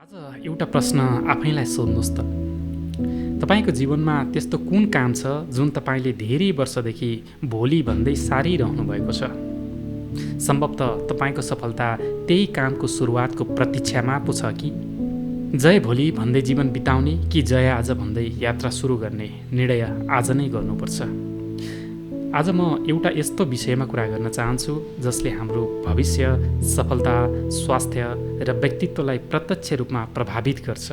आज एउटा प्रश्न आफैलाई सोध्नुहोस् त। तपाईँको जीवनमा त्यस्तो कुन काम छ जुन तपाईँले धेरै वर्षदेखि भोलि भन्दै सारिरहनु भएको छ? सम्भवतः तपाईँको सफलता त्यही कामको सुरुवातको प्रतीक्षामा पो छ कि? जय भोलि भन्दै जीवन बिताउने कि जय आज भन्दै यात्रा सुरु गर्ने निर्णय आज नै गर्नुपर्छ। आज म एउटा यस्तो विषयमा कुरा गर्न चाहन्छु जसले हाम्रो भविष्य, सफलता, स्वास्थ्य र व्यक्तित्वलाई प्रत्यक्ष रूपमा प्रभावित गर्छ।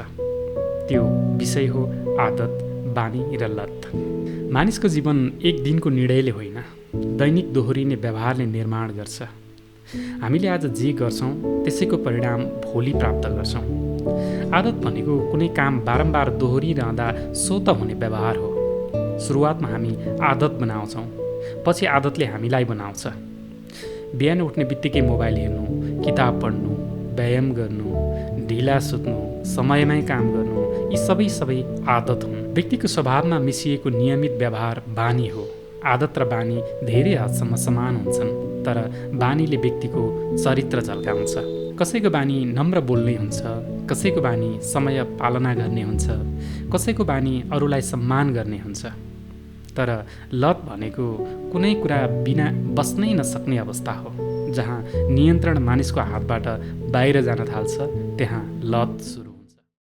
त्यो विषय हो आदत, बानी र लत। मानिसको जीवन एक दिनको निर्णयले होइन, दैनिक दोहोरिने व्यवहारले निर्माण गर्छ। हामीले आज जे गर्छौँ त्यसैको परिणाम भोलि प्राप्त गर्छौँ। आदत भनेको कुनै काम बारम्बार दोहोरिरहँदा स्वत हुने व्यवहार हो। सुरुवातमा हामी आदत बनाउँछौँ, पछि आदतले हामीलाई बनाउँछ। बिहान उठ्ने बित्तिकै मोबाइल हेर्नु, किताब पढ्नु, व्यायाम गर्नु, ढिला सुत्नु, समयमै काम गर्नु, यी सबै आदत हुन्। व्यक्तिको स्वभावमा मिसिएको नियमित व्यवहार बानी हो। आदत र बानी धेरै हदसम्म समान हुन्छन्, तर बानीले व्यक्तिको चरित्र झल्काउँछ। कसैको बानी नम्र बोल्ने हुन्छ, कसैको बानी समय पालना गर्ने हुन्छ, कसैको बानी अरूलाई सम्मान गर्ने हुन्छ। तर लत भनेको कुनै कुरा बिना बस्नै नसक्ने अवस्था हो। जहाँ नियन्त्रण मानिसको हातबाट बाहिर जान थाल्छ, त्यहाँ लत सुरु